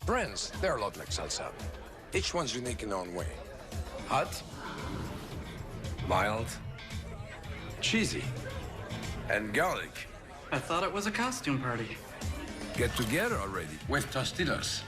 France, they're a lot like salsa. Each one's unique in their own way. Hot, mild, cheesy, and garlic. I thought it was a costume party. Get together already with Tostitos.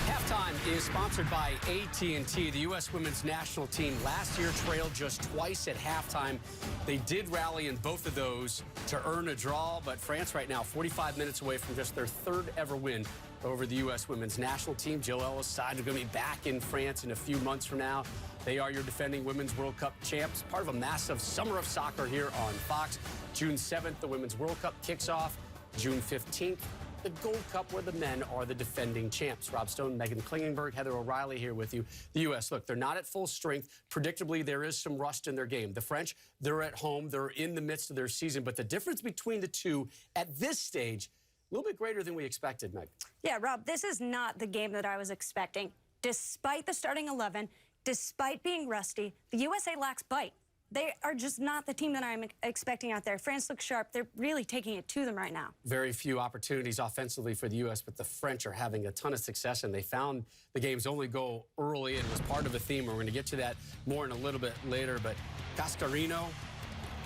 Halftime is sponsored by AT&T. The U.S. women's national team last year trailed just twice at halftime. They did rally in both of those to earn a draw, but France right now 45 minutes away from just their third ever win over the U.S. women's national team. Jill Ellis side are going to be back in France in a few months from now. They are your defending Women's World Cup champs, part of a massive summer of soccer here on Fox. June 7th, the Women's World Cup kicks off. June 15th, the Gold Cup, where the men are the defending champs. Rob Stone, Megan Klingenberg, Heather O'Reilly here with you. The U.S., look, they're not at full strength. Predictably, there is some rust in their game. The French, they're at home. They're in the midst of their season. But the difference between the two at this stage, a little bit greater than we expected, Meg. Yeah, Rob, this is not the game that I was expecting. Despite the starting 11, despite being rusty, the USA lacks bite. They are just not the team that I'm expecting out there. France looks sharp. They're really taking it to them right now. Very few opportunities offensively for the U.S., but the French are having a ton of success, and they found the game's only goal early and was part of a theme. We're going to get to that more in a little bit later, but Cascarino,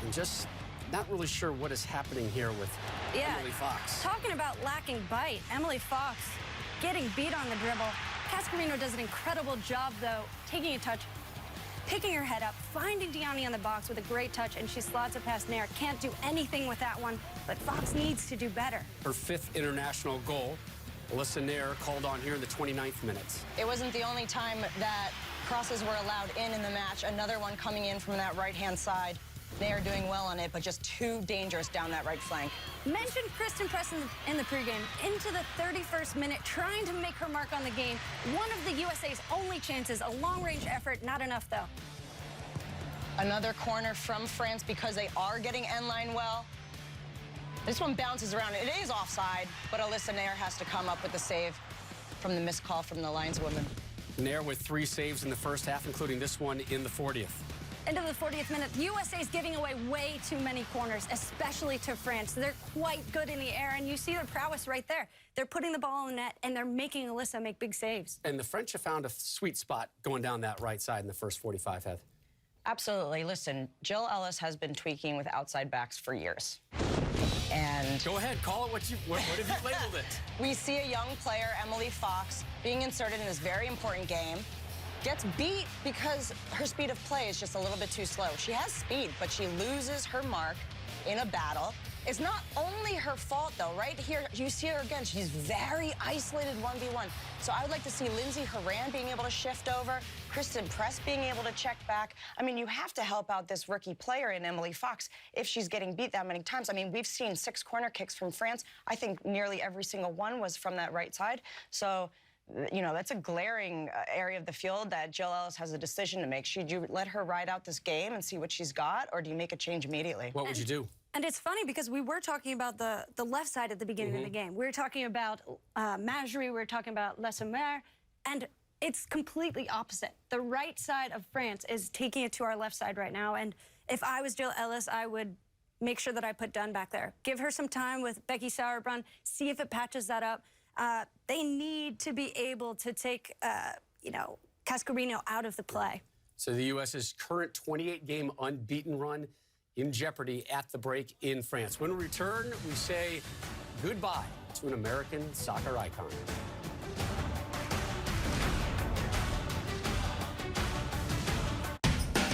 I'm just not really sure what is happening here with Emily Fox. Talking about lacking bite, Emily Fox getting beat on the dribble. Cascarino does an incredible job, though, taking a touch, picking her head up, finding Diani on the box with a great touch, and she slots it past Nair. Can't do anything with that one, but Fox needs to do better. Her 5th international goal. Alyssa Nair called on here in the 29th minute. It wasn't the only time that crosses were allowed in the match. Another one coming in from that right-hand side. Nair doing well on it, but just too dangerous down that right flank. Mentioned Kristen Press in the pregame. Into the 31st minute, trying to make her mark on the game. One of the USA's only chances, a long-range effort, not enough, though. Another corner from France because they are getting end line well. This one bounces around. It is offside, but Alyssa Nair has to come up with the save from the missed call from the lineswoman. Nair with 3 saves in the first half, including this one in the 40th. Into the 40th minute, the USA is giving away way too many corners, especially to France. They're quite good in the air, and you see their prowess right there. They're putting the ball in the net, and they're making Alyssa make big saves. And the French have found a sweet spot going down that right side in the first 45, Heath. Absolutely. Listen, Jill Ellis has been tweaking with outside backs for years. And go ahead, call it what have you labeled it? We see a young player, Emily Fox, being inserted in this very important game. Gets beat because her speed of play is just a little bit too slow. She has speed, but she loses her mark in a battle. It's not only her fault, though. Right here, you see her again. She's very isolated 1v1. So I would like to see Lindsay Horan being able to shift over, Kristen Press being able to check back. I mean, you have to help out this rookie player in Emily Fox if she's getting beat that many times. I mean, we've seen 6 corner kicks from France. I think nearly every single one was from that right side. So, you know, that's a glaring area of the field that Jill Ellis has a decision to make. Should you let her ride out this game and see what she's got, or do you make a change immediately? What would you do? And it's funny because we were talking about the left side at the beginning of the game. We were talking about Majorie, we were talking about Les Sommer, and it's completely opposite. The right side of France is taking it to our left side right now, and if I was Jill Ellis, I would make sure that I put Dunn back there. Give her some time with Becky Sauerbrunn, see if it patches that up. They need to be able to take, you know, Cascarino out of the play. So the U.S.'s current 28-game unbeaten run in jeopardy at the break in France. When we return, we say goodbye to an American soccer icon.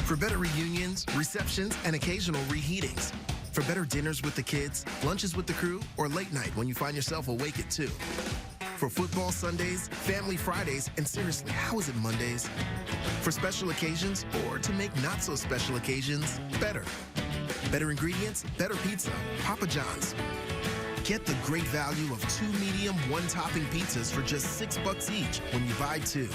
For better reunions, receptions, and occasional reheatings. For better dinners with the kids, lunches with the crew, or late night when you find yourself awake at 2. For football Sundays, family Fridays, and seriously, how is it Mondays? For special occasions, or to make not-so-special occasions better. Better ingredients, better pizza, Papa John's. Get the great value of 2 medium, 1-topping pizzas for just $6 each when you buy 2.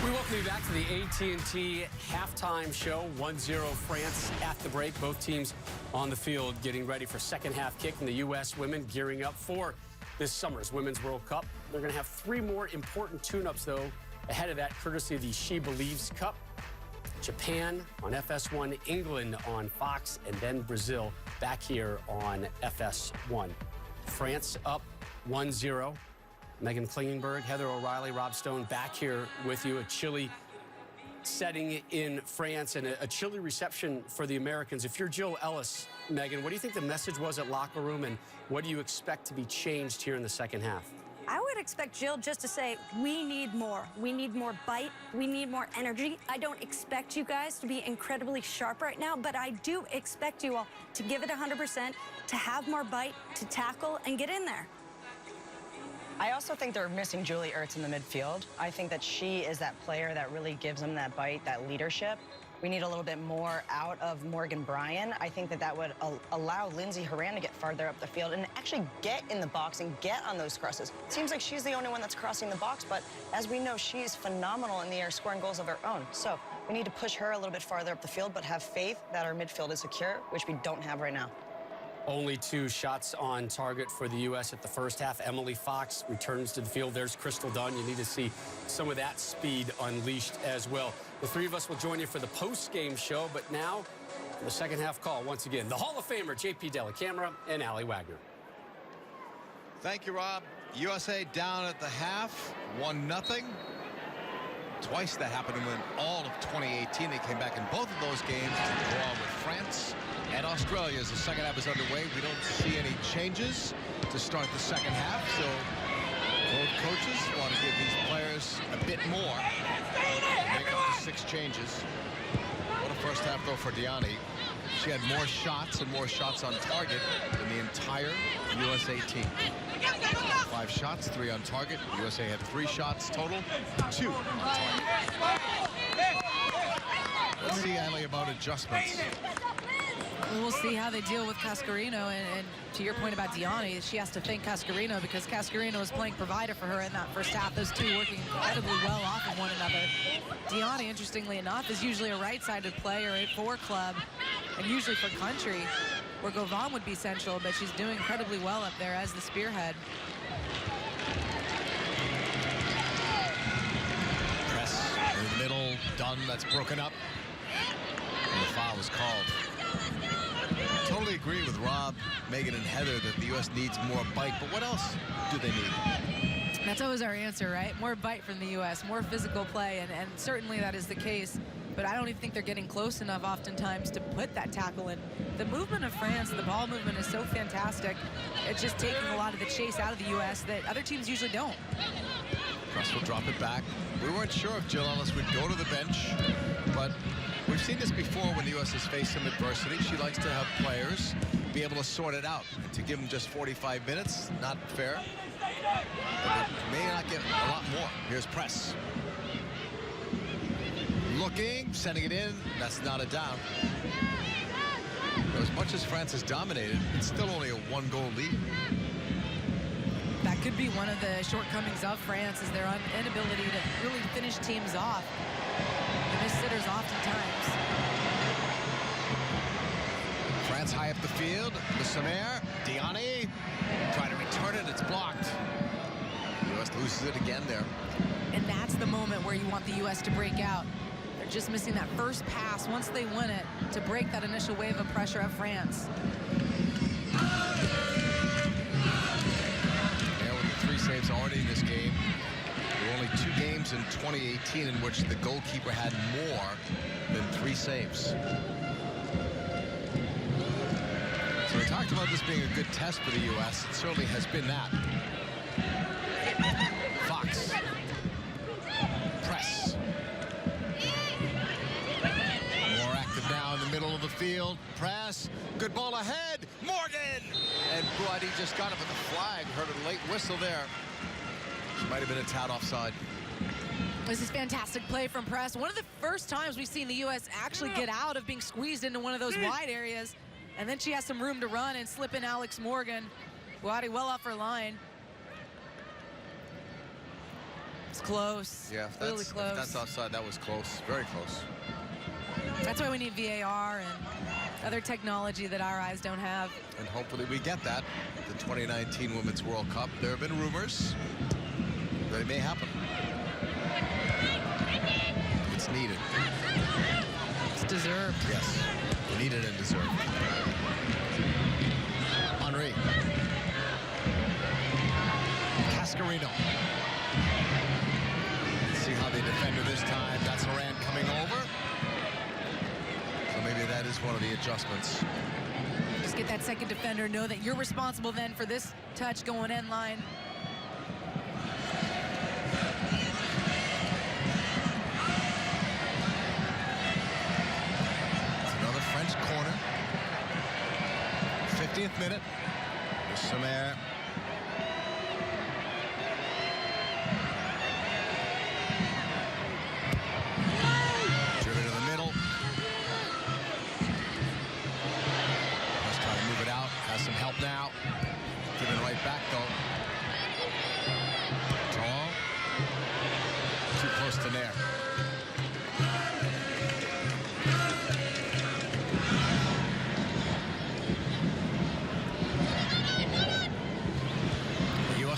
We welcome you back to the AT&T halftime show. 1-0 France at the break. Both teams on the field getting ready for second half kick, and the U.S. women gearing up for this summer's Women's World Cup. They're going to have 3 more important tune-ups, though, ahead of that, courtesy of the She Believes Cup. Japan on FS1, England on Fox, and then Brazil back here on FS1. France up 1-0. Megan Klingenberg, Heather O'Reilly, Rob Stone back here with you. A chilly setting in France and a chilly reception for the Americans. If you're Jill Ellis, Megan, what do you think the message was at locker room, and what do you expect to be changed here in the second half? I would expect Jill just to say, we need more. We need more bite. We need more energy. I don't expect you guys to be incredibly sharp right now, but I do expect you all to give it 100%, to have more bite, to tackle, and get in there. I also think they're missing Julie Ertz in the midfield. I think that she is that player that really gives them that bite, that leadership. We need a little bit more out of Morgan Bryan. I think that would allow Lindsey Horan to get farther up the field and actually get in the box and get on those crosses. It seems like she's the only one that's crossing the box, but as we know, she's phenomenal in the air, scoring goals of her own. So we need to push her a little bit farther up the field, but have faith that our midfield is secure, which we don't have right now. Only 2 shots on target for the U.S. at the first half. Emily Fox returns to the field. There's Crystal Dunn. You need to see some of that speed unleashed as well. The 3 of us will join you for the post-game show, but now for the second half call, once again, the Hall of Famer, J.P. Dellacamera and Allie Wagner. Thank you, Rob. USA down at the half, 1-0. Twice that happened in all of 2018. They came back in both of those games to draw with France and Australia as the second half is underway. We don't see any changes to start the second half, so both coaches want to give these players a bit more. Make up to 6 changes. What a first half, though, for Diani. She had more shots and more shots on target than the entire USA team. 5 shots, 3 on target. USA had 3 shots total, 2 on target. Let's see, Allie, about adjustments. We'll see how they deal with Cascarino, and to your point about Diani, she has to thank Cascarino because Cascarino was playing provider for her in that first half. Those 2 working incredibly well off of one another. Diani, interestingly enough, is usually a right-sided player for club and usually for country, where Govan would be central, but she's doing incredibly well up there as the spearhead. Press in the middle, Dunn, that's broken up, and the foul was called. Totally agree with Rob, Megan, and Heather that the U.S. needs more bite, but what else do they need? That's always our answer, right? More bite from the U.S., more physical play, and certainly that is the case. But I don't even think they're getting close enough oftentimes to put that tackle in. The movement of France, the ball movement is so fantastic. It's just taking a lot of the chase out of the U.S. that other teams usually don't. Press will drop it back. We weren't sure if Jill Ellis would go to the bench, but we've seen this before when the U.S. has faced some adversity. She likes to have players be able to sort it out. And to give them just 45 minutes, not fair. But they may not get a lot more. Here's Press. Looking, sending it in. That's not a down. As much as France has dominated, it's still only a 1-goal lead. That could be one of the shortcomings of France, is their inability to really finish teams off. The miss sitters oftentimes. France high up the field. The Samer, Diani, trying to return it. It's blocked. The U.S. loses it again there. And that's the moment where you want the U.S. to break out. They're just missing that first pass once they win it to break that initial wave of pressure of France. Yeah, with the 3 saves already in this game. There were only 2 games in 2018 in which the goalkeeper had more than 3 saves. So we talked about this being a good test for the U.S. It certainly has been that. Fox. Press. More active now in the middle of the field. Press. Good ball ahead. Morgan! And Buddy just got it with the flag. Heard a late whistle there. Might have been a tout offside. This is fantastic play from Press. One of the first times we've seen the U.S. actually get out of being squeezed into one of those wide areas. And then she has some room to run and slip in Alex Morgan. Buati well off her line. It's close. Yeah, if really close. If that's offside, that was close. Very close. That's why we need VAR and other technology that our eyes don't have. And hopefully we get that. The 2019 Women's World Cup. There have been rumors that it may happen. It's needed. It's deserved. Yes, needed and deserved. adjustments. Just get that second defender, know that you're responsible then for this touch going end line. It's another French corner. 15th minute. Sommer. Driven to the middle. Just trying to move it out. Has some help now. Giving right back though. Tall. Too close to Nair.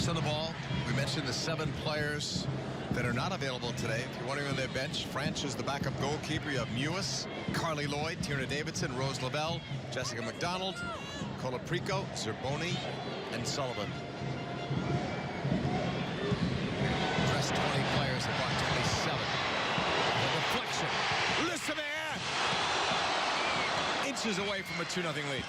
On the ball. We mentioned the 7 players that are not available today. If you're wondering on their bench, France is the backup goalkeeper. You have Mewis, Carly Lloyd, Tierna Davidson, Rose Lavelle, Jessica McDonald, Colaprico, Zerboni, and Sullivan. Rest 20 players have brought 27. The deflection. Lissamer! Inches away from a 2-0 lead.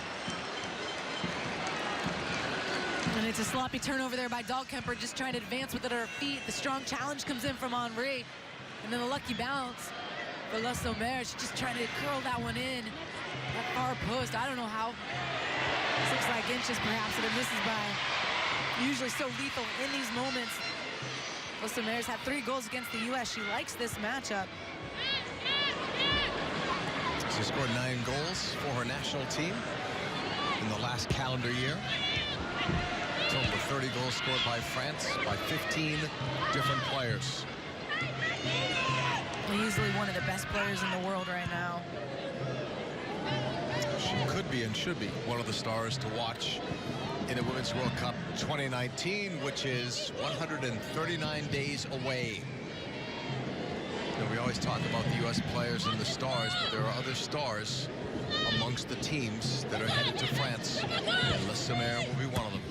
And it's a sloppy turnover there by Dahlkemper, just trying to advance with it at her feet. The strong challenge comes in from Henri. And then a lucky bounce for Le Sommer. She's just trying to curl that one in. That far post, I don't know how. This looks like inches perhaps that it misses by. Usually so lethal in these moments. Le Sommer's had 3 goals against the U.S. She likes this matchup. She scored 9 goals for her national team in the last calendar year. Total of 30 goals scored by France by 15 different players. Easily one of the best players in the world right now. She could be and should be one of the stars to watch in the Women's World Cup 2019, which is 139 days away. And we always talk about the U.S. players and the stars, but there are other stars amongst the teams that are headed to France. And Le Sommer will be one of them.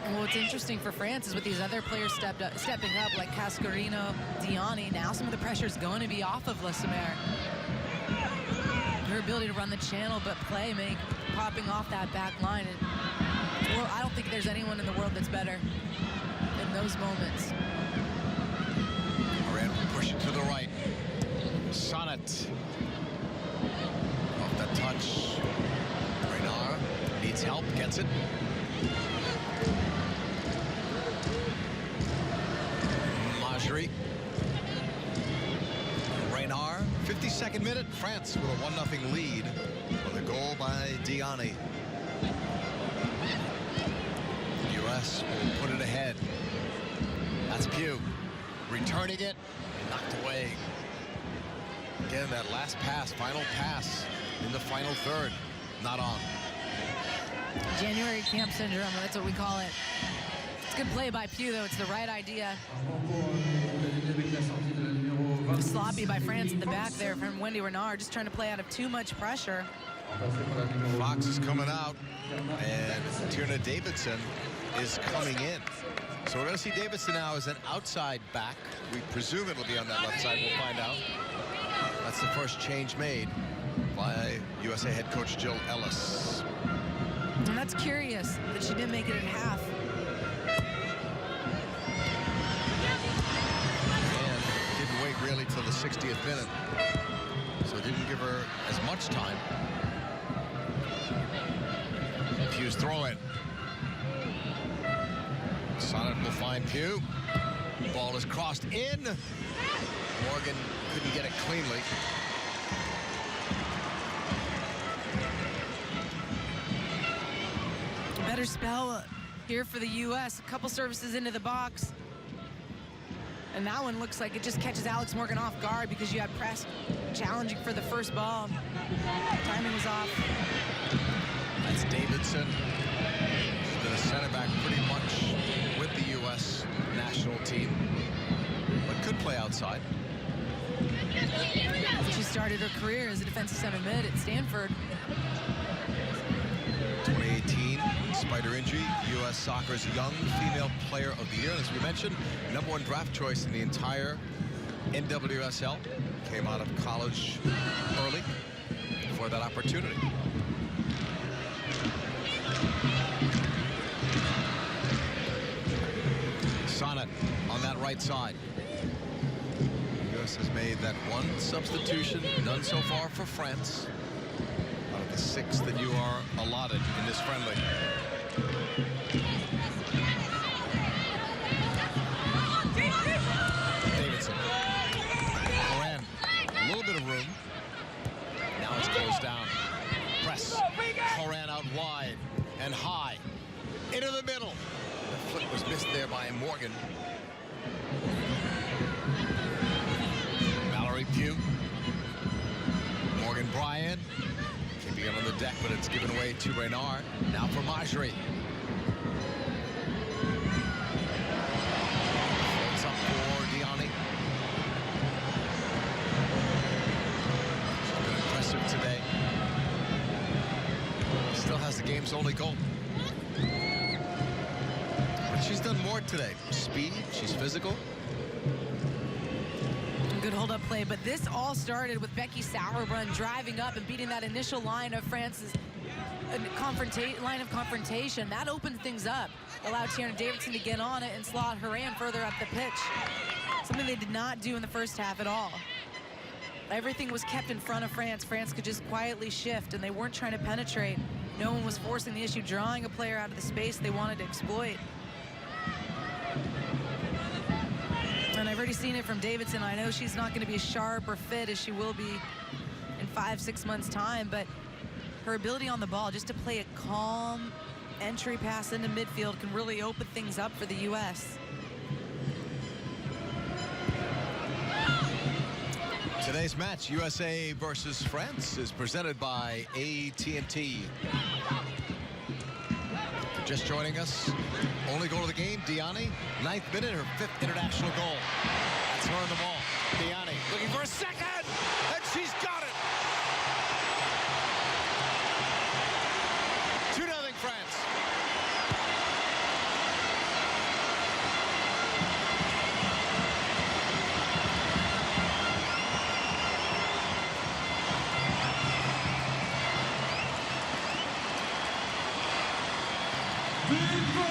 Well, what's interesting for France is with these other players stepping up, like Cascarino, Diani, now some of the pressure is going to be off of Le Sommer. Her ability to run the channel, but popping off that back line. Well, I don't think there's anyone in the world that's better in those moments. Moran will push it to the right. Sonnet. Off that touch. Reynard needs help, gets it. Marjorie. Reynard, 52nd minute. France with a 1-0 lead with a goal by Diani. The U.S. will put it ahead. That's Pugh. Returning it, knocked away. Again, that last pass, final pass in the final third, not on. January camp syndrome, that's what we call it. It's good play by Pugh, though. It's the right idea. Sloppy by France in the back there from Wendy Renard, just trying to play out of too much pressure. Fox is coming out, and Tierna Davidson is coming in. So we're going to see Davidson now as an outside back. We presume it'll be on that left side. We'll find out. That's the first change made by USA head coach Jill Ellis. And that's curious that she didn't make it at half. And didn't wait really till the 60th minute. So it didn't give her as much time. Pugh's throw in. Sonnet will find Pugh. Ball is crossed in. Morgan couldn't get it cleanly. Better spell here for the U.S. A couple services into the box. And that one looks like it just catches Alex Morgan off guard because you had press challenging for the first ball. Timing was off. That's Davidson. She's been a center back pretty much with the U.S. national team, but could play outside. She started her career as a defensive center mid at Stanford. 2018, spider injury, U.S. Soccer's Young Female Player of the Year. As we mentioned, #1 draft choice in the entire NWSL. Came out of college early for that opportunity. right side. The U.S. has made that one substitution, none so far for France. Out of the 6 that you are allotted in this friendly. Davidson. Moran. A little bit of room. Now it's closed down. Press. Moran out wide and high. Into the middle. The flick was missed there by Morgan. Mallory Pugh. Morgan Bryan. Keeping it on the deck, but it's given away to Reynard. Now for Marjorie. Floats up for Diani. She's been impressive today. Still has the game's only goal. But she's done more today. Speed, she's physical. Good hold-up play, but this all started with Becky Sauerbrunn driving up and beating that initial line of France's line of confrontation. That opened things up, allowed Tierney Davidson to get on it and slot Horan further up the pitch. Something they did not do in the first half at all. Everything was kept in front of France. France could just quietly shift, and they weren't trying to penetrate. No one was forcing the issue, drawing a player out of the space they wanted to exploit. And I've already seen it from Davidson. I know she's not going to be as sharp or fit as she will be in 5-6 months' time, but her ability on the ball, just to play a calm entry pass into midfield, can really open things up for the U.S. Today's match, USA versus France, is presented by AT&T. Just joining us, only goal of the game, Diani. 9th minute, her 5th international goal. That's her on the ball. Diani looking for a second, and she's got it. 2-0 France.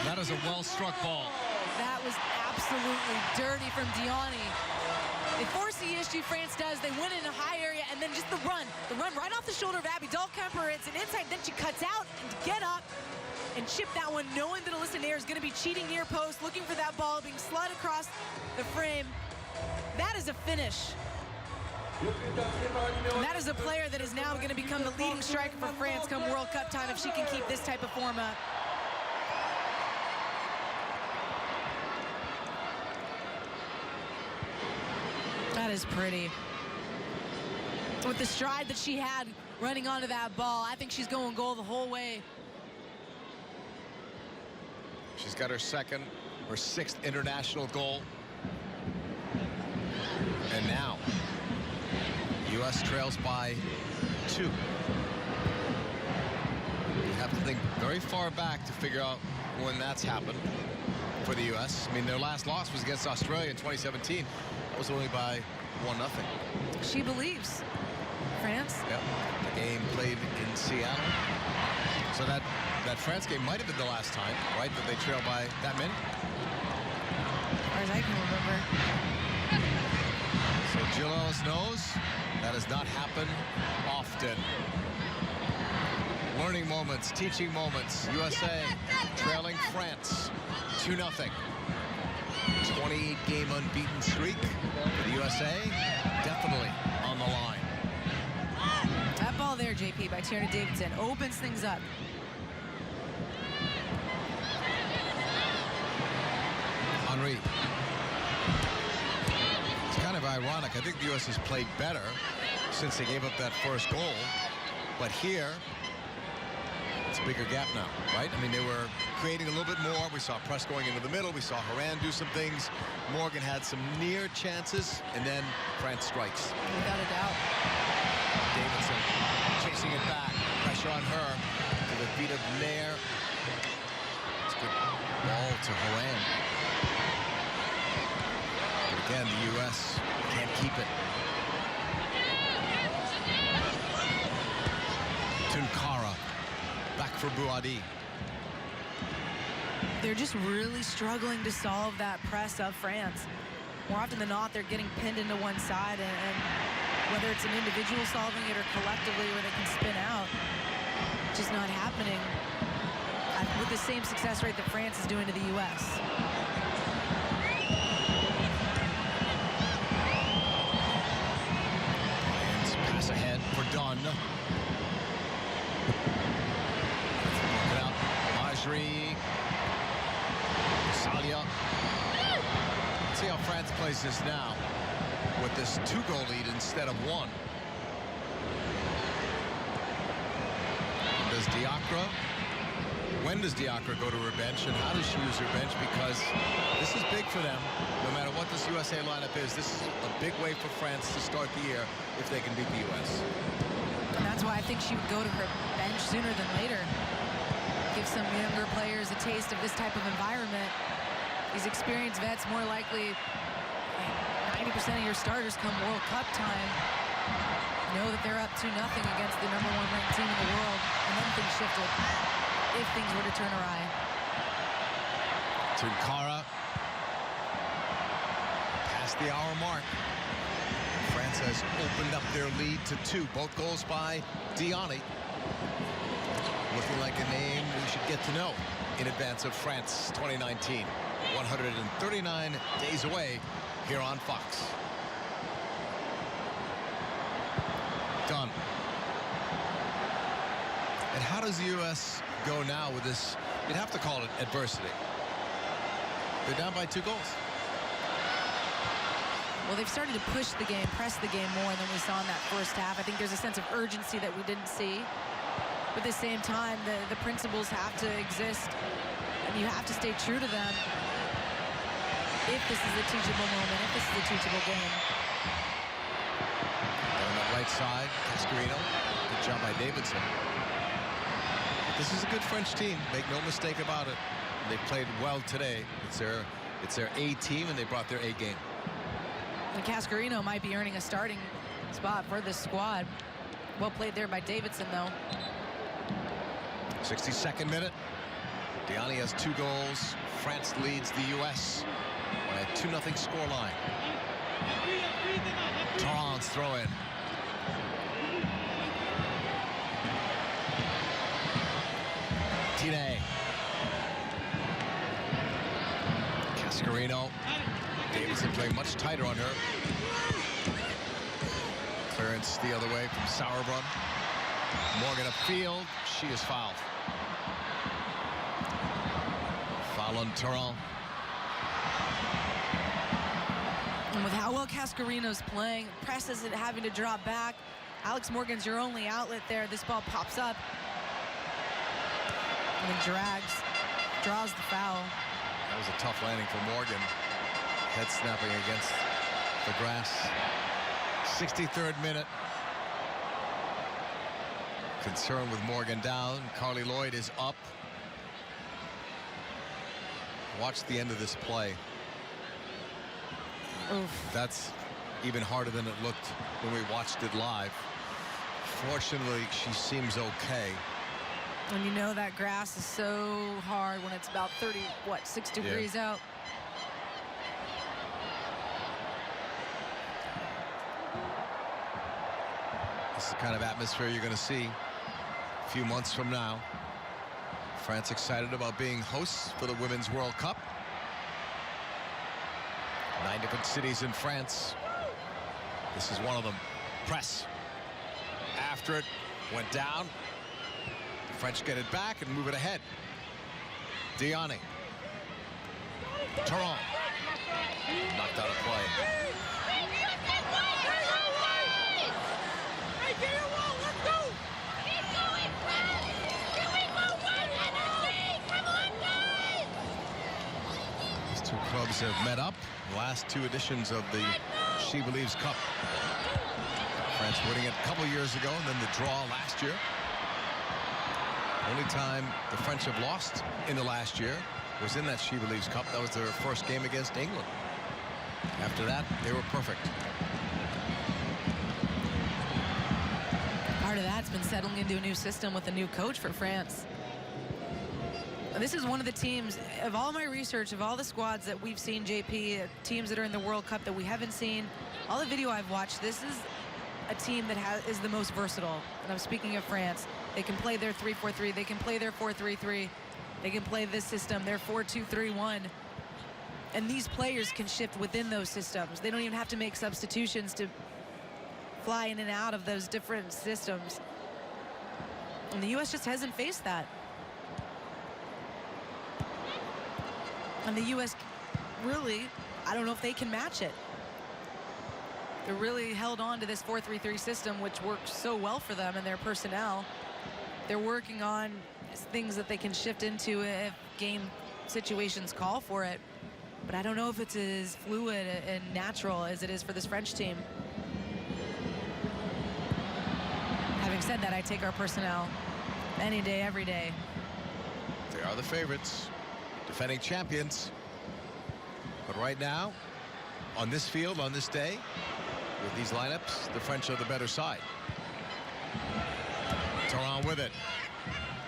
That is a well-struck ball. That was absolutely dirty from Diani. They force the issue, France does. They win in a high area, and then just the run right off the shoulder of Abby Dahlkemper. It's an inside, then she cuts out and get up and chip that one, knowing that Alyssa Nair is going to be cheating near post, looking for that ball, being slid across the frame. That is a finish. And that is a player that is now going to become the leading striker for France come World Cup time if she can keep this type of form up. That is pretty. With the stride that she had running onto that ball, I think she's going goal the whole way. She's got her 2nd or 6th international goal. And now, U.S. trails by 2. You have to think very far back to figure out when that's happened for the U.S. I mean, their last loss was against Australia in 2017. That was only by 1-0. She believes. France. Yep. The game played in Seattle. So that France game might have been the last time, right, that they trailed by that many? As far as I can remember. So Jill Ellis knows that does not happen often. Learning moments, teaching moments. USA trailing France 2-0. 28-game unbeaten streak for the USA, definitely on the line. That ball there, JP, by Tierney Davidson opens things up. Henry. It's kind of ironic. I think the U.S. has played better since they gave up that first goal. But here, it's a bigger gap now, right? I mean, they were creating a little bit more. We saw press going into the middle. We saw Horan do some things. Morgan had some near chances, and then France strikes. Without a doubt. Davidson chasing it back. Pressure on her to the feet of Nair. It's a good ball to Horan. But again, the U.S. can't keep it. Tunkara back for Bouhaddi. They're just really struggling to solve that press of France. more often than not, they're getting pinned into one side, and whether it's an individual solving it or collectively where they can spin out, just not happening with the same success rate that France is doing to the U.S. And pass ahead for Dunn. Work it out. Marjorie. Salia. Let's see how France plays this now with this 2-goal lead instead of 1. Does Diacre? When does Diacre go to her bench, and how does she use her bench? Because this is big for them. No matter what this USA lineup is, this is a big way for France to start the year if they can beat the U.S. And that's why I think she would go to her bench sooner than later. Give some younger players a taste of this type of environment. These experienced vets more likely, 90% of your starters come World Cup time, know that they're up 2-0 against the #1 ranked team in the world, and then things shifted if things were to turn awry. Tunkara past the hour mark. France has opened up their lead to 2. Both goals by Diani. Looking like a name we should get to know in advance of France 2019. 139 days away here on Fox. Done. And how does the U.S. go now with this? You'd have to call it adversity. They're down by 2 goals. Well, they've started to push the game, press the game more than we saw in that first half. I think there's a sense of urgency that we didn't see. But at the same time, the principles have to exist, and you have to stay true to them if this is a teachable moment, if this is a teachable game. On the right side, Cascarino. Good job by Davidson. This is a good French team. Make no mistake about it. They played well today. It's their A team, and they brought their A game. And Cascarino might be earning a starting spot for this squad. Well played there by Davidson, though. 62nd minute. Diani has 2 goals. France leads the U.S. by a 2-0 scoreline. Torrance throw in. Tine. Cascarino. Davidson playing much tighter on her. Clearance the other way from Sauerbrunn. Morgan upfield. She is fouled. Foul on Turan. And with how well Cascarino's playing, press isn't having to drop back. Alex Morgan's your only outlet there. This ball pops up and then draws the foul. That was a tough landing for Morgan. Head snapping against the grass. 63rd minute. Concern with Morgan down. Carly Lloyd is up. Watch the end of this play. Oof. That's even harder than it looked when we watched it live. Fortunately, she seems okay. And you know that grass is so hard when it's about 6 degrees out. This is the kind of atmosphere you're going to see a few months from now. France excited about being hosts for the Women's World Cup. 9 different cities in France. This is one of them. Press. After it went down. The French get it back and move it ahead. Diani. Turan. Knocked out of play. These 2 clubs have met up. The last 2 editions of the She Believes Cup. France winning it a couple years ago, and then the draw last year. Only time the French have lost in the last year was in that She Believes Cup. That was their first game against England. After that, they were perfect. Part of that's been settling into a new system with a new coach for France. This is one of the teams, of all my research, of all the squads that we've seen, JP, teams that are in the World Cup that we haven't seen, all the video I've watched, this is a team that is the most versatile. And I'm speaking of France. They can play their 3-4-3. They can play their 4-3-3. They can play this system, their 4-2-3-1. And these players can shift within those systems. They don't even have to make substitutions to fly in and out of those different systems. And the U.S. just hasn't faced that. And the U.S. really, I don't know if they can match it. They're really held on to this 4-3-3 system, which works so well for them and their personnel. They're working on things that they can shift into if game situations call for it. But I don't know if it's as fluid and natural as it is for this French team. Having said that, I take our personnel any day, every day. They are the favorites, defending champions. But right now, on this field, on this day, with these lineups, the French are the better side. Thuram with it.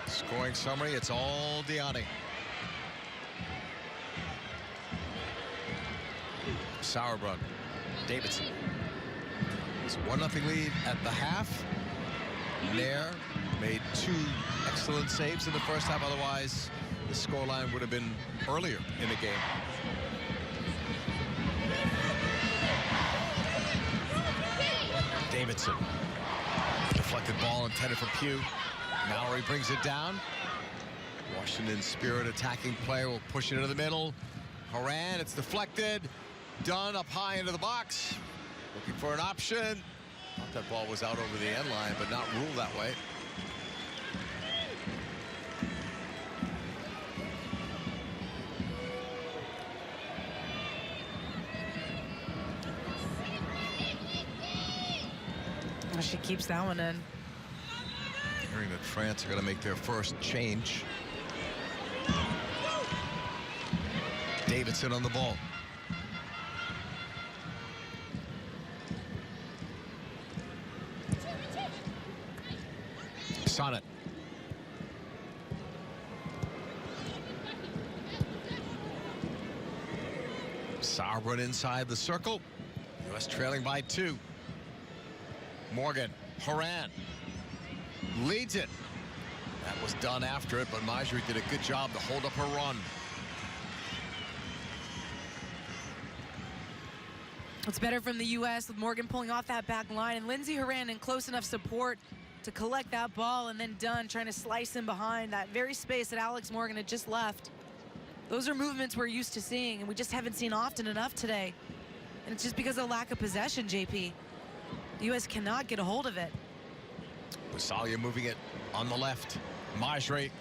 Scoring summary, it's all Diani. Sauerbrunn, Davidson. It's a 1-0 lead at the half. Nair made 2 excellent saves in the first half. Otherwise, the scoreline would have been earlier in the game. Davidson. Deflected ball intended for Pugh. Mallory brings it down. Washington Spirit attacking player will push it into the middle. Horan, it's deflected. Dunn up high into the box. Looking for an option. Thought that ball was out over the end line, but not ruled that way. Well, she keeps that one in. Hearing that France are going to make their first change. Davidson on the ball. Sonnet. Sauerbrunn inside the circle. U.S. trailing by 2. Morgan, Horan leads it. That was done after it, but Marjorie did a good job to hold up her run. It's better from the U.S. with Morgan pulling off that back line and Lindsey Horan in close enough support to collect that ball, and then Dunn trying to slice in behind that very space that Alex Morgan had just left. Those are movements we're used to seeing, and we just haven't seen often enough today. And it's just because of lack of possession, JP. The U.S. cannot get a hold of it. Wasalia moving it on the left. Marjorie.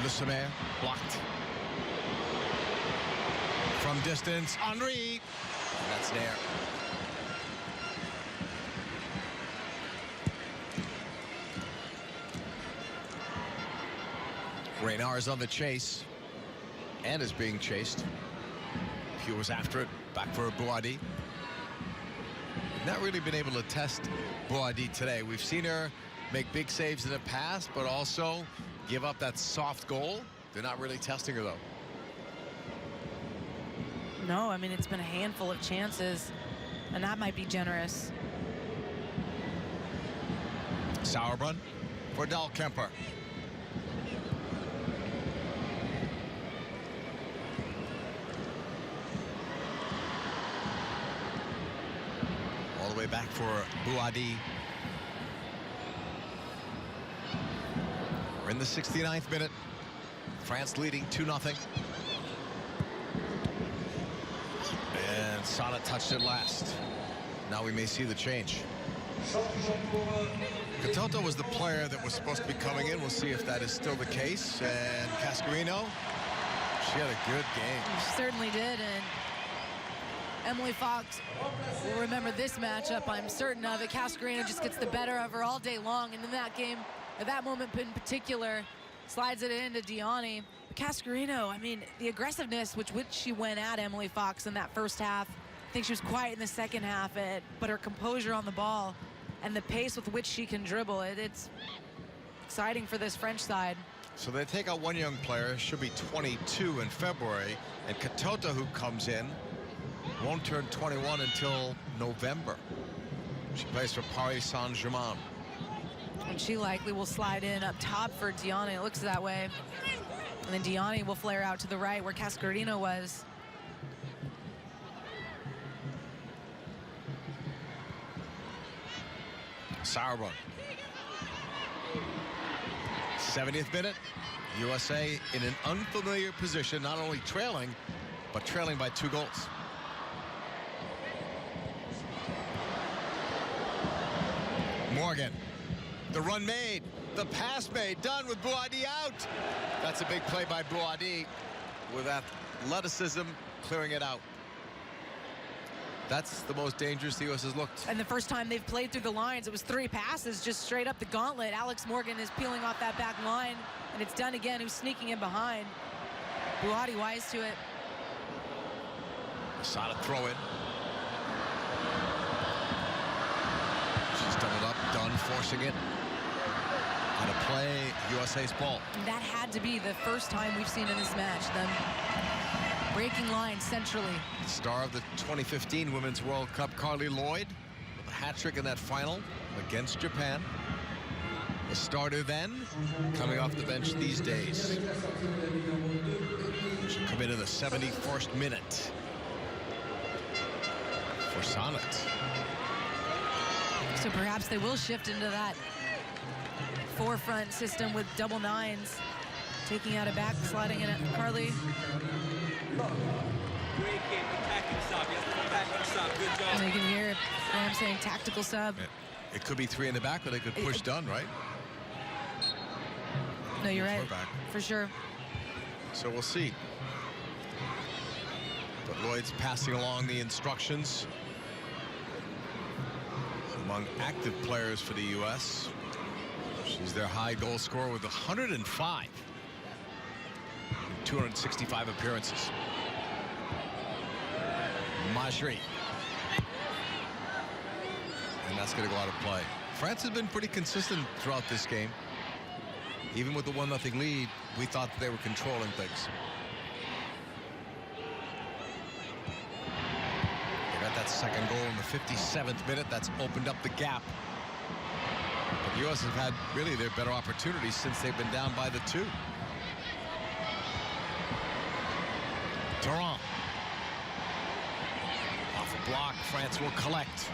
Le Sommer blocked. From distance, Henry. And that's there. Reynard is on the chase and is being chased. Pugh was after it. Back for Boadi. Not really been able to test Boadi today. We've seen her make big saves in the past, but also give up that soft goal. They're not really testing her, though. No, I mean, it's been a handful of chances, and that might be generous. Sauerbrunn for Dahlkemper. All the way back for Boadi. We're in the 69th minute. France leading 2-0. And Sonnet touched it last. Now we may see the change. Katoto was the player that was supposed to be coming in. We'll see if that is still the case. And Cascarino, she had a good game. She certainly did, and Emily Fox will remember this matchup. I'm certain of it. Cascarino just gets the better of her all day long, and in that game, at that moment in particular, slides it into Diani. Cascarino, I mean, the aggressiveness with which she went at Emily Fox in that first half. I think she was quiet in the second half, but her composure on the ball and the pace with which she can dribble, it's exciting for this French side. So they take out one young player, should be 22 in February, and Katota, who comes in, won't turn 21 until November. She plays for Paris Saint-Germain. And she likely will slide in up top for Diani. It looks that way. And then Diani will flare out to the right where Cascarino was. Sauerbrunn. 70th minute. USA in an unfamiliar position, not only trailing, but trailing by 2 goals. Morgan. The run made. The pass made. Done with Bouhaddi out. That's a big play by Bouhaddi with athleticism clearing it out. That's the most dangerous the U.S. has looked. And the first time they've played through the lines, it was 3 passes just straight up the gauntlet. Alex Morgan is peeling off that back line, and it's done again. Who's sneaking in behind. Bouhaddi wise to it. Asada throw in. She's doubled up, done, forcing it. And a play, USA's ball. And that had to be the first time we've seen in this match them breaking lines centrally. Star of the 2015 Women's World Cup, Carly Lloyd, with a hat trick in that final against Japan. The starter then, coming off the bench these days. She'll come into the 71st minute for Sonnet. So perhaps they will shift into that forefront system with double 9s. Taking out a back, sliding in at Carly. And you can hear Graham saying tactical sub. It could be 3 in the back, but they could push Dunn, right? No, you're right. For sure. So we'll see. But Lloyd's passing along the instructions. Among active players for the U.S. She's their high goal scorer with 105. 265 appearances. Majri. And that's going to go out of play. France has been pretty consistent throughout this game. Even with the 1-0 lead, we thought that they were controlling things. They got that second goal in the 57th minute. That's opened up the gap. But the U.S. have had really their better opportunities since they've been down by the 2. Tarrant. Off a block, France will collect.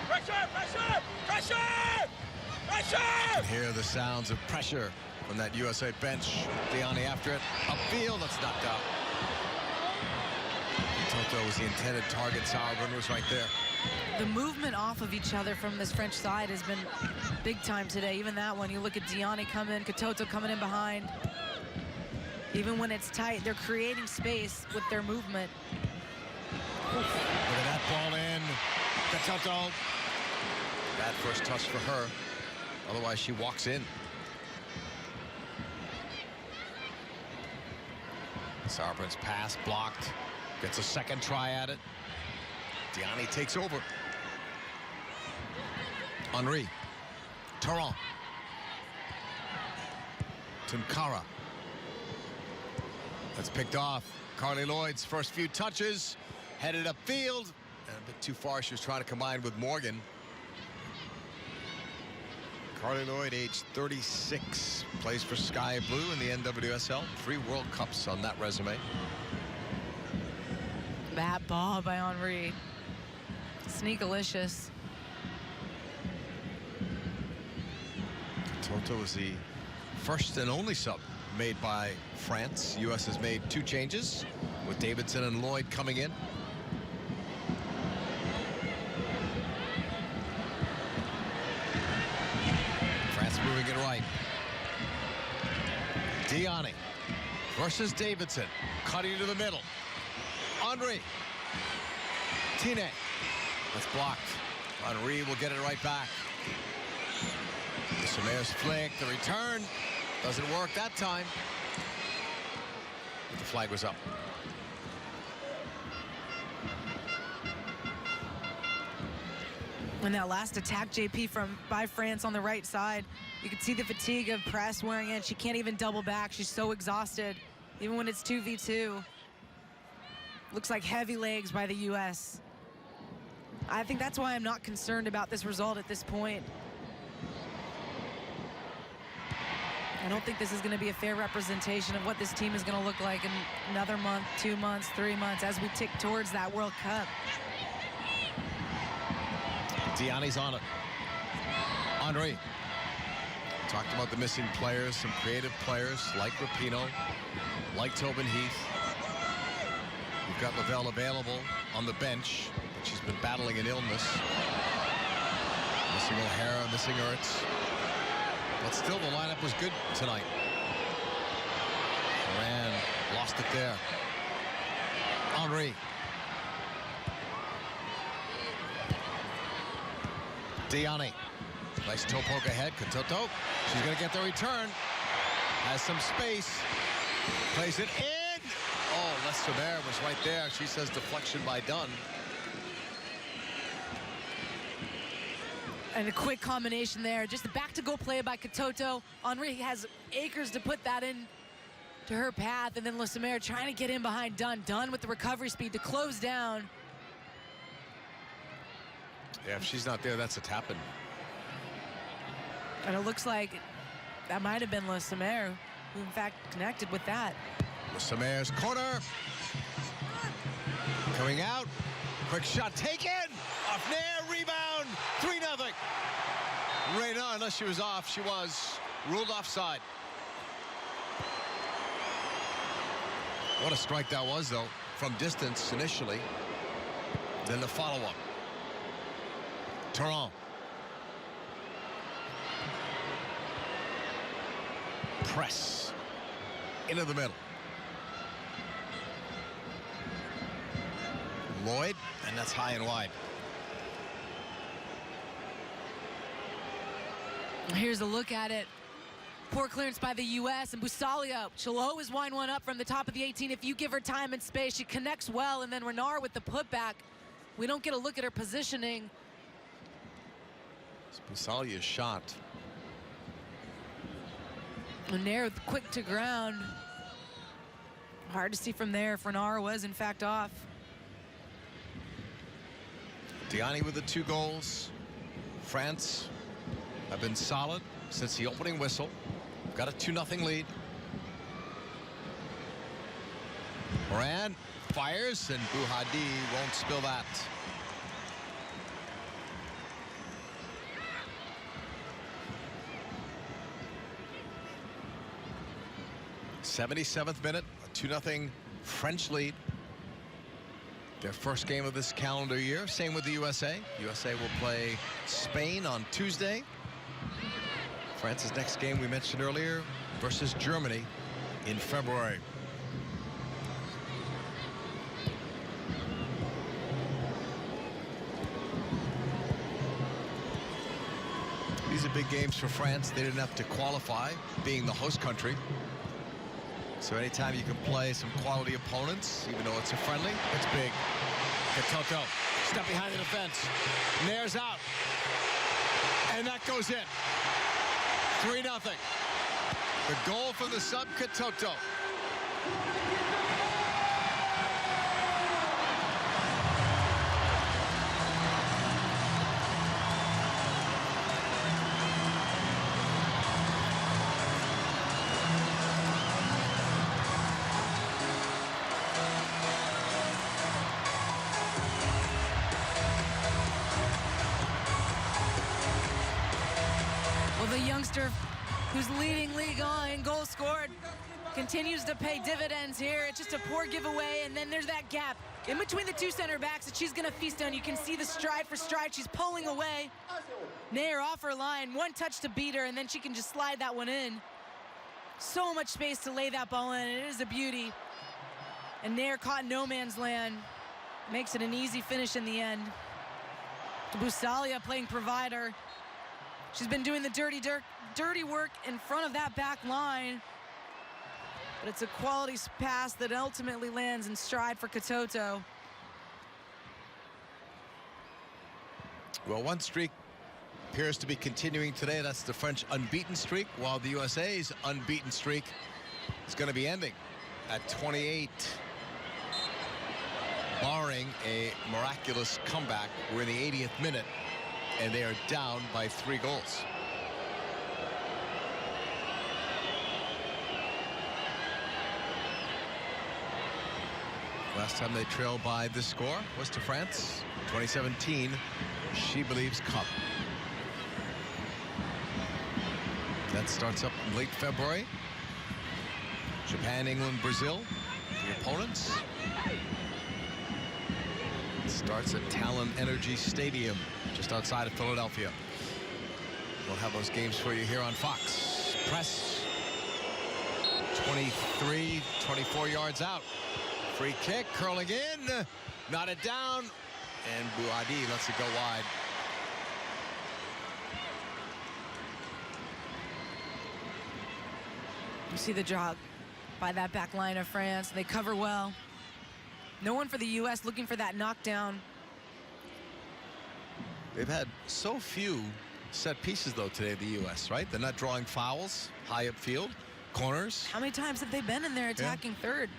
Pressure, pressure, pressure, pressure! You can hear the sounds of pressure from that USA bench. Diani after it, upfield, that's knocked out. Toto was the intended target. Sauerbrunn was right there. The movement off of each other from this French side has been big time today. Even that one, you look at Diani coming in, Katoto coming in behind. Even when it's tight, they're creating space with their movement. Look at that ball in. Katoto. Bad first touch for her. Otherwise, she walks in. Sauerbrun's pass blocked. Gets a second try at it. Diani takes over. Henry. Tarrant. Tunkara. That's picked off. Carly Lloyd's first few touches. Headed upfield. And a bit too far. She was trying to combine with Morgan. Carly Lloyd, age 36. Plays for Sky Blue in the NWSL. 3 World Cups on that resume. That ball by Henry. Sneakalicious. Toto was the first and only sub made by France. U.S. has made 2 changes with Davidson and Lloyd coming in. France moving it right. Diani versus Davidson. Cutting to the middle. Henry. Tine. That's blocked. Henry will get it right back. The Sumair's flick, the return. Doesn't work that time. But the flag was up. And that last attack, JP, by France on the right side, you can see the fatigue of press wearing in. She can't even double back. She's so exhausted, even when it's 2v2. Looks like heavy legs by the U.S. I think that's why I'm not concerned about this result at this point. I don't think this is going to be a fair representation of what this team is going to look like in another month, 2 months, 3 months as we tick towards that World Cup. Diani's on it. Henry. Talked about the missing players, some creative players like Rapinoe, like Tobin Heath. You've got Lavelle available on the bench, but she's been battling an illness. Missing O'Hara, missing Ertz. But still, the lineup was good tonight. Moran lost it there. Henry. Diani. Nice toe poke ahead. Katoto. She's going to get the return. Has some space. Plays it in. Oh, Lester was right there. She says deflection by Dunn. And a quick combination there. Just a back-to-goal play by Katoto. Henry has acres to put that in to her path. And then Lesser trying to get in behind Dunn. Dunn with the recovery speed to close down. Yeah, if she's not there, that's a tap-in. And it looks like that might have been Lesser, who in fact connected with that. Lesser's corner. Coming out. Quick shot taken. Off Nair, rebound. 3-0. Reyna, unless she was off, she was ruled offside. What a strike that was, though, from distance initially. Then the follow-up. Tarrant. Press into the middle. Lloyd, and that's high and wide. Here's a look at it. Poor clearance by the U.S. and Busalia. She'll always wind one up from the top of the 18 if you give her time and space. She connects well, and then Renard with the putback. We don't get a look at her positioning. Busalia's shot. Nair quick to ground. Hard to see from there if Renard was in fact off. Diani with the 2 goals. France have been solid since the opening whistle. Got a 2-0 lead. Moran fires, and Bouhadi won't spill that. 77th minute, a 2-0 French lead. Their first game of this calendar year. Same with the USA. USA will play Spain on Tuesday. France's next game we mentioned earlier versus Germany in February. These are big games for France. They didn't have to qualify, being the host country. So anytime you can play some quality opponents, even though it's a friendly, it's big. Katoto, step behind the defense. Nair's out. And that goes in. 3-0. The goal from the sub, Katoto. The youngster who's leading league on in goals scored continues to pay dividends here. It's just a poor giveaway, and then there's that gap in between the 2 center backs that she's going to feast on. You can see the stride for stride. She's pulling away. Nair off her line, 1 touch to beat her, and then she can just slide that one in. So much space to lay that ball in. It is a beauty. And Nair caught no man's land. Makes it an easy finish in the end. Busalia playing provider. She's been doing the dirty work in front of that back line. But it's a quality pass that ultimately lands in stride for Katoto. Well, one streak appears to be continuing today. That's the French unbeaten streak, while the USA's unbeaten streak is going to be ending at 28. Barring a miraculous comeback. We're in the 80th minute, and they are down by 3 goals. Last time they trailed by this score was to France, 2017. She believes Cup. That starts up in late February. Japan, England, Brazil, the opponents. It starts at Talon Energy Stadium, just outside of Philadelphia. We'll have those games for you here on Fox. Press, 23, 24 yards out. Free kick, curling in, knotted down, and Bouadi lets it go wide. You see the job by that back line of France. They cover well. No one for the U.S. looking for that knockdown. They've had so few set pieces, though, today, the U.S., right? They're not drawing fouls high upfield, corners. How many times have they been in there attacking third?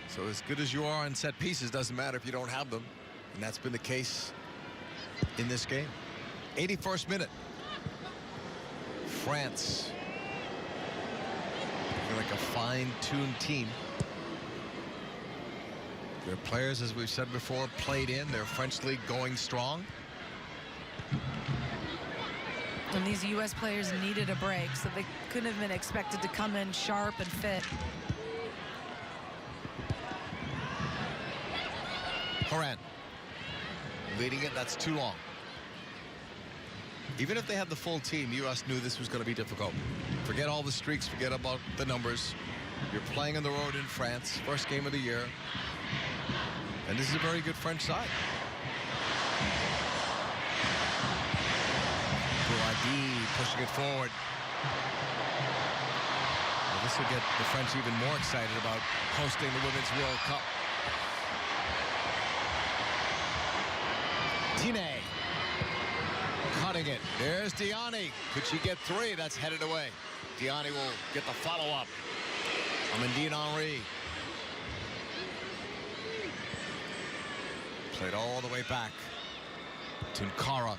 So as good as you are in set pieces, doesn't matter if you don't have them. And that's been the case in this game. 81st minute. France. They're like a fine-tuned team. Their players, as we've said before, played in. Their French league going strong. And these U.S. players needed a break, so they couldn't have been expected to come in sharp and fit. Horan leading it. That's too long. Even if they had the full team, U.S. knew this was going to be difficult. Forget all the streaks, forget about the numbers. You're playing on the road in France, first game of the year, and this is a very good French side. Bouadi pushing it forward. Well, this will get the French even more excited about hosting the Women's World Cup. Tine cutting it. There's Diani. Could she get 3? That's headed away. Diani will get the follow-up. Amandine Henry. Played all the way back. Tunkara.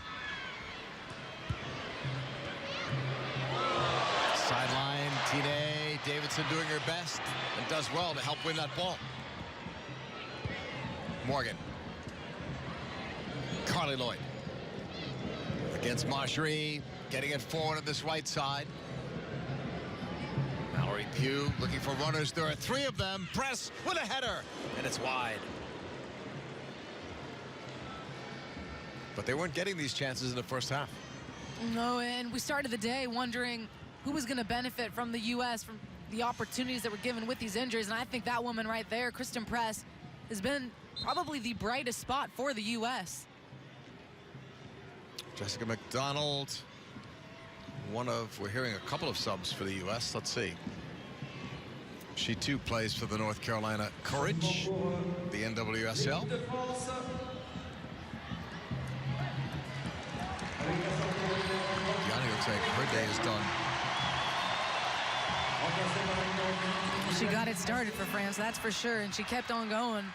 Sideline. Tine Davidson doing her best and does well to help win that ball. Morgan. Carly Lloyd against Marjorie, getting it forward on this right side. Mallory Pugh looking for runners. There are 3 of them. Press with a header, and it's wide. But they weren't getting these chances in the first half. No, and we started the day wondering who was going to benefit from the U.S., from the opportunities that were given with these injuries. And I think that woman right there, Kristen Press, has been probably the brightest spot for the U.S. Jessica McDonald, we're hearing a couple of subs for the U.S. Let's see. She too plays for the North Carolina Courage, the NWSL. Diani looks like her day is done. She got it started for France, that's for sure, and she kept on going.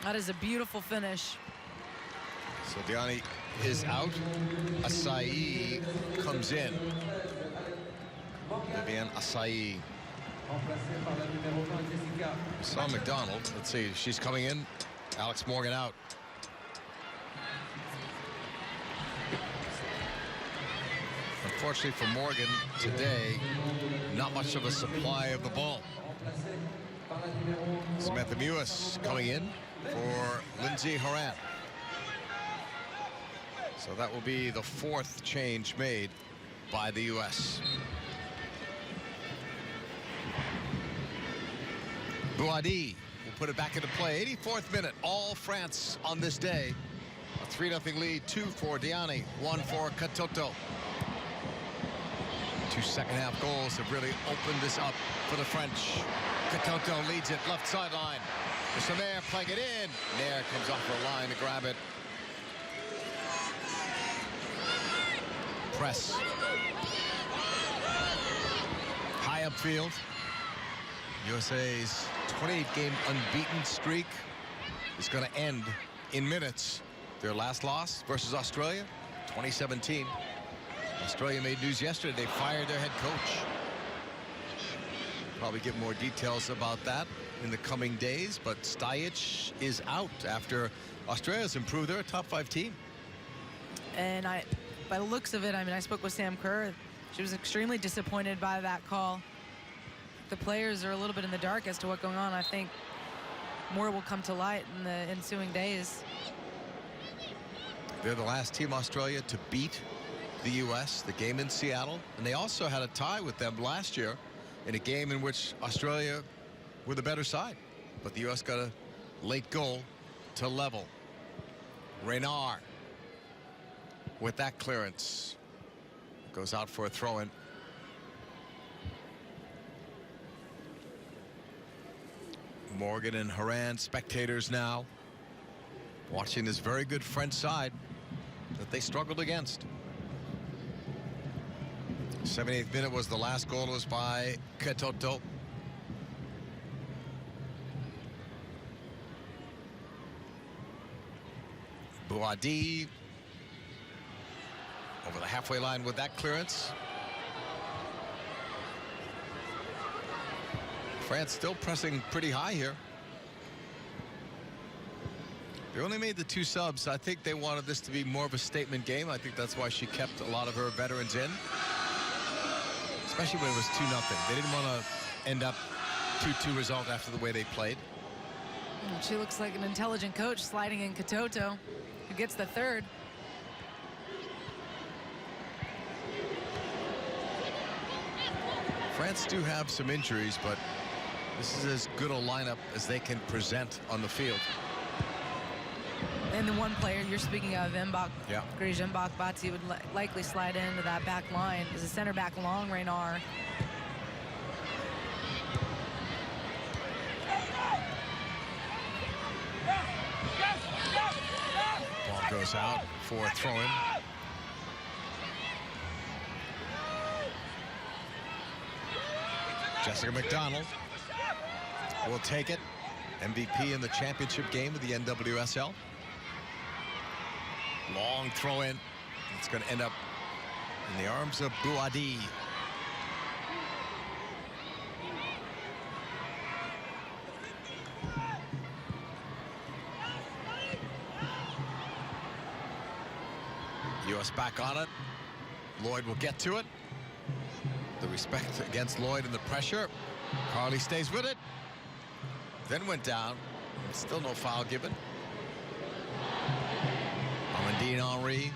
That is a beautiful finish. So Diani is out. Asai comes in. Vivian Asai. Saw McDonald. Let's see. She's coming in. Alex Morgan out. Unfortunately for Morgan today, not much of a supply of the ball. Samantha Mewis coming in for Lindsay Horan. So that will be the 4th change made by the U.S. Bouadi will put it back into play. 84th minute, all France on this day. A 3-0 lead, 2 for Diani, 1 for Katoto. 2 second-half goals have really opened this up for the French. Katoto leads it left sideline. Samer playing it in. Nair comes off the line to grab it. press. High upfield. USA's 28-game unbeaten streak is going to end in minutes. Their last loss versus Australia, 2017. Australia made news yesterday. They fired their head coach. Probably get more details about that in the coming days, but Stajic is out after Australia's improved. They're a top 5 team. And by the looks of it, I mean, I spoke with Sam Kerr. She was extremely disappointed by that call. The players are a little bit in the dark as to what's going on. I think more will come to light in the ensuing days. They're the last team, Australia, to beat the U.S., the game in Seattle. And they also had a tie with them last year in a game in which Australia were the better side. But the U.S. got a late goal to level. Reynard with that clearance goes out for a throw-in. Morgan and Haran, spectators now, watching this very good French side that they struggled against. 78th minute was the last goal, was by Katoto. Bouadi over the halfway line with that clearance. France still pressing pretty high here. They only made the 2 subs. I think they wanted this to be more of a statement game. I think that's why she kept a lot of her veterans in, especially when it was 2-0. They didn't want to end up 2-2 result after the way they played. She looks like an intelligent coach, sliding in Katoto, who gets the third. France do have some injuries, but this is as good a lineup as they can present on the field. And the one player you're speaking of, Mbak, yeah, Mbak Batsi, would likely slide into that back line as a center back long, Reynard. Ball goes out for a throw-in. Jessica McDonald will take it. MVP in the championship game of the NWSL. Long throw in. It's going to end up in the arms of Bouadi. U.S. back on it. Lloyd will get to it. The respect against Lloyd and the pressure. Carly stays with it. Then went down. Still no foul given. Amandine Henry.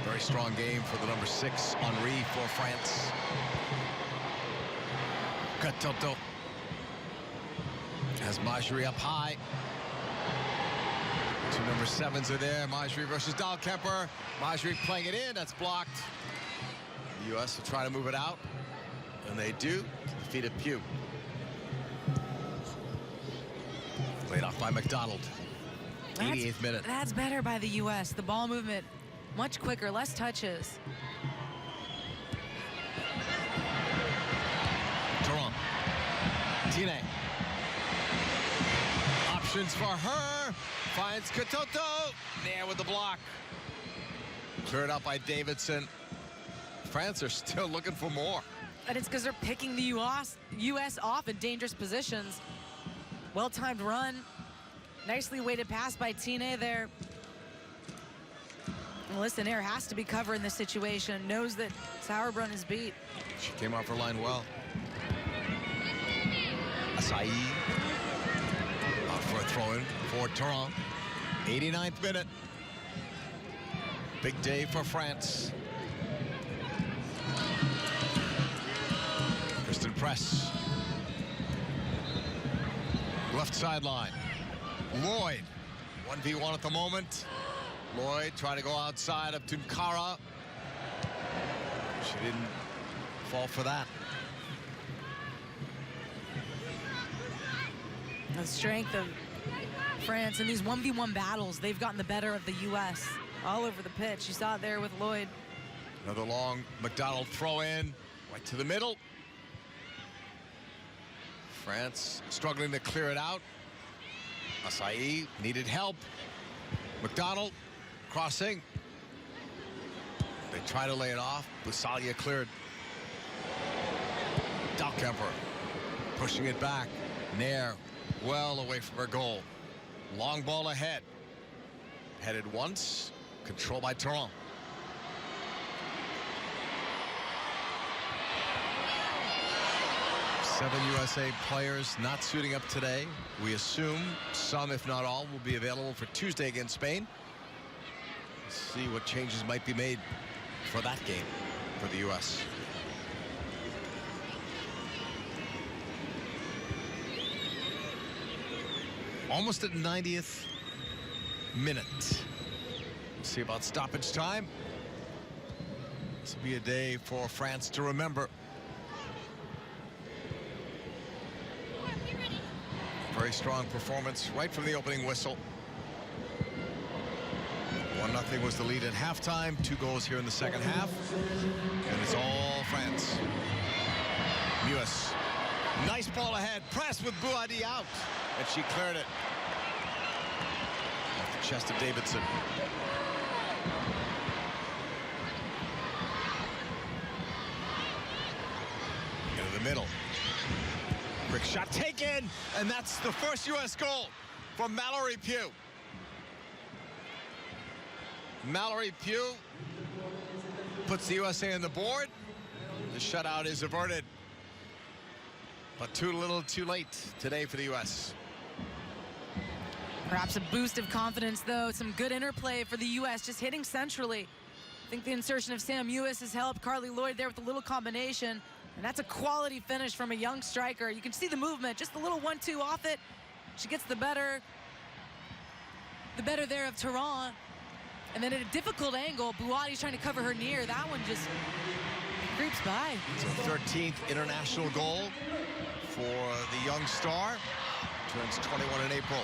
Very strong game for the number 6 Henry for France. Katoto has Marjorie up high. 2 number 7s are there. Marjorie versus Dahlkemper. Marjorie playing it in. That's blocked. The U.S. will try to move it out. And they do. Defeated Pugh. Laid off by McDonald. 88th minute. That's better by the U.S. The ball movement much quicker, less touches. Toronto. Tine. Options for her. Finds Katoto. There with the block. Cleared out by Davidson. France are still looking for more. And it's because they're picking the U.S. off in dangerous positions. Well-timed run. Nicely weighted pass by Tine there. And listen, Air has to be covering this situation. Knows that Sauerbrunn is beat. She came off her line well. Asai. Out for a throw-in for Toronto. 89th minute. Big day for France. Kristen Press. Left sideline. Lloyd. 1v1 at the moment. Lloyd trying to go outside of Tunkara. She didn't fall for that. The strength of France in these 1v1 battles, they've gotten the better of the U.S. all over the pitch. You saw it there with Lloyd. Another long McDonald throw in, right to the middle. France struggling to clear it out. Asai needed help. McDonald crossing. They try to lay it off. Busalia cleared. Dalkemper pushing it back. Nair well away from her goal. Long ball ahead. Headed once. Controlled by Tarrant. Seven USA players not suiting up today. We assume some, if not all, will be available for Tuesday against Spain. Let's see what changes might be made for that game for the U.S. Almost at 90th minute. We'll see about stoppage time. This will be a day for France to remember. Very strong performance right from the opening whistle. 1-0 was the lead at halftime. 2 goals here in the second half. And it's all France. Mewis. Nice ball ahead. Press with Buadi out. And she cleared it. Off the chest of Davidson. Into the middle. Quick shot taken, and that's the first U.S. goal from Mallory Pugh. Mallory Pugh puts the USA on the board. The shutout is averted, but too little too late today for the U.S. Perhaps a boost of confidence, though. Some good interplay for the U.S. just hitting centrally. I think the insertion of Sam Mewis has helped. Carly Lloyd there with a little combination. And that's a quality finish from a young striker. You can see the movement, just a little 1-2 off it. She gets the better there of Tarrant. And then at a difficult angle, Buadi's trying to cover her near. That one just creeps by. It's a 13th international goal for the young star. Turns 21 in April.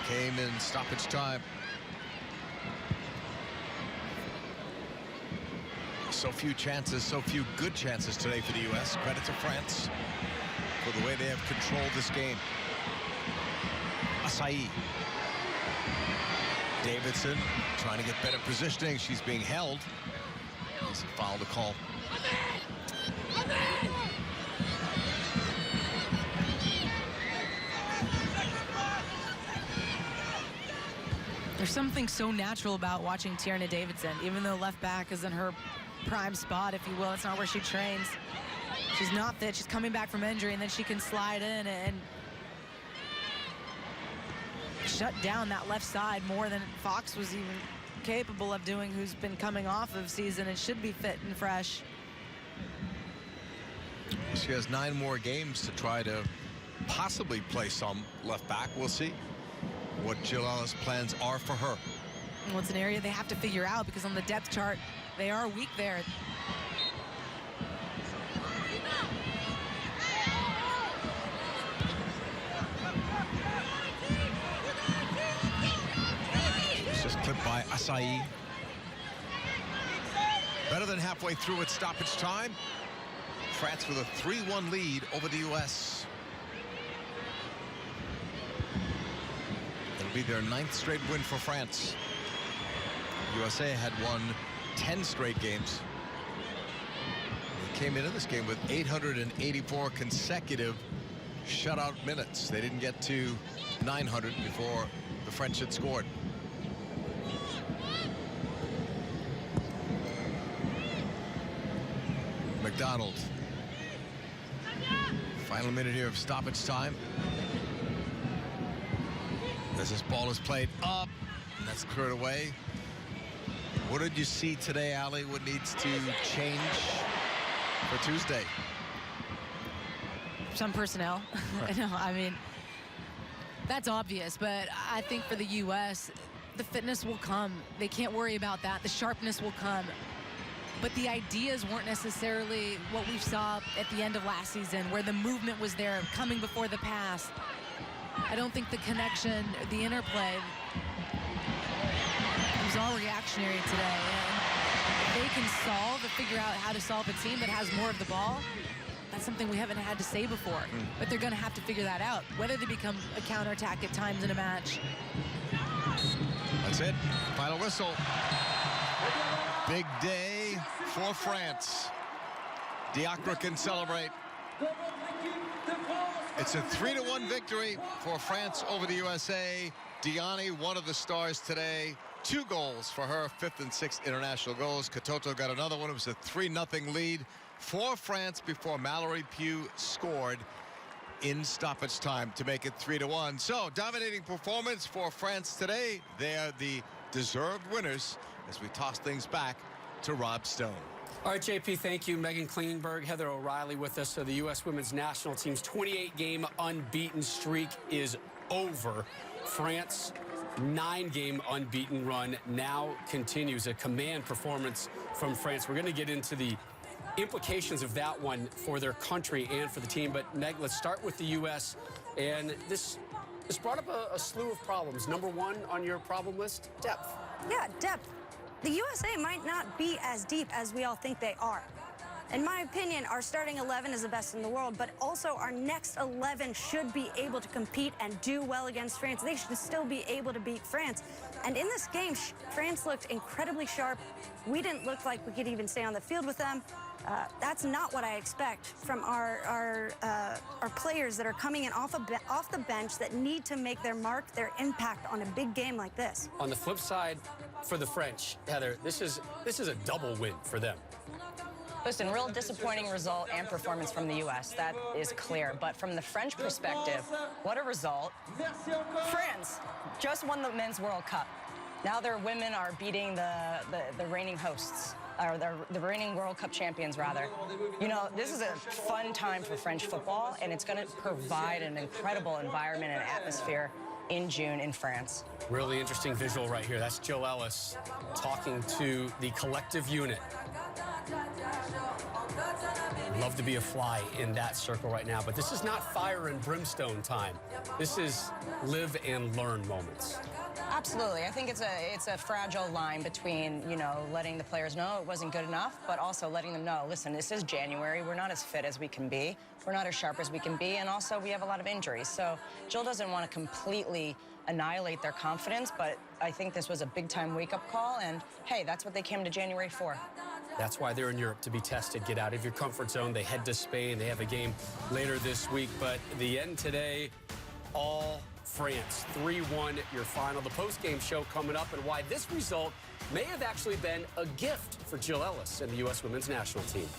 Came in stoppage time. So few chances, so few good chances today for the U.S. Credit to France for the way they have controlled this game. Asai. Davidson trying to get better positioning. She's being held. There's a foul to call. There's something so natural about watching Tierna Davidson, even though left back is in her prime spot, if you will. It's not where she trains. She's not fit. She's coming back from injury, and then she can slide in and shut down that left side more than Fox was even capable of doing, who's been coming off of season and should be fit and fresh. She has 9 more games to try to possibly play some left back. We'll see what Jill Ellis' plans are for her. Well, it's an area they have to figure out, because on the depth chart, they are weak there. It's just clipped by Asai. Better than halfway through at stoppage time. France with a 3-1 lead over the U.S. It'll be their 9th straight win for France. USA had won 10 straight games. They came into this game with 884 consecutive shutout minutes. They didn't get to 900 before the French had scored. McDonald. Final minute here of stoppage time. As this ball is played up, and that's cleared away. What did you see today, Ali? What needs to change for Tuesday? Some personnel. No, I mean, that's obvious, but I think for the U.S., the fitness will come. They can't worry about that. The sharpness will come. But the ideas weren't necessarily what we saw at the end of last season, where the movement was there, coming before the pass. I don't think the connection, the interplay, it was all reactionary today. And they can figure out how to solve a team that has more of the ball. That's something we haven't had to say before. But they're going to have to figure that out, whether they become a counterattack at times in a match. That's it. Final whistle. Big day for France. Diacre can celebrate. It's a 3-1 victory for France over the USA. Diani, one of the stars today. 2 goals for her, 5th and 6th international goals. Katoto got another one. It was a 3-0 lead for France before Mallory Pugh scored in stoppage time to make it 3-1. So, dominating performance for France today. They're the deserved winners as we toss things back to Rob Stone. All right, JP, thank you. Megan Klingberg, Heather O'Reilly with us. So the U.S. women's national team's 28-game unbeaten streak is over. France 9-game unbeaten run now continues. A command performance from France. We're going to get into the implications of that one for their country and for the team. But, Meg, let's start with the U.S. And this brought up a slew of problems. Number one on your problem list, depth. Yeah, depth. The USA might not be as deep as we all think they are. In my opinion, our starting 11 is the best in the world, but also our next 11 should be able to compete and do well against France. They should still be able to beat France. And in this game, France looked incredibly sharp. We didn't look like we could even stay on the field with them. That's not what I expect from our players that are coming in off the bench that need to make their mark, their impact on a big game like this. On the flip side, for the French, Heather, this is a double win for them. Listen, real disappointing result and performance from the U.S. That is clear. But from the French perspective, what a result. France just won the Men's World Cup. Now their women are beating the reigning hosts, or the reigning World Cup champions, rather. You know, this is a fun time for French football, and it's going to provide an incredible environment and atmosphere in June in France. Really interesting visual right here. That's Jill Ellis talking to the collective unit. Love to be a fly in that circle right now, but this is not fire and brimstone time. This is live and learn moments. Absolutely. I think it's a fragile line between, you know, letting the players know it wasn't good enough, but also letting them know, listen, this is January. We're not as fit as we can be. We're not as sharp as we can be, and also we have a lot of injuries. So Jill doesn't want to completely annihilate their confidence, but I think this was a big-time wake-up call, and, hey, that's what they came to January for. That's why they're in Europe, to be tested. Get out of your comfort zone. They head to Spain. They have a game later this week, but the end today, all France. 3-1, your final. The post-game show coming up, and why this result may have actually been a gift for Jill Ellis and the U.S. women's national team.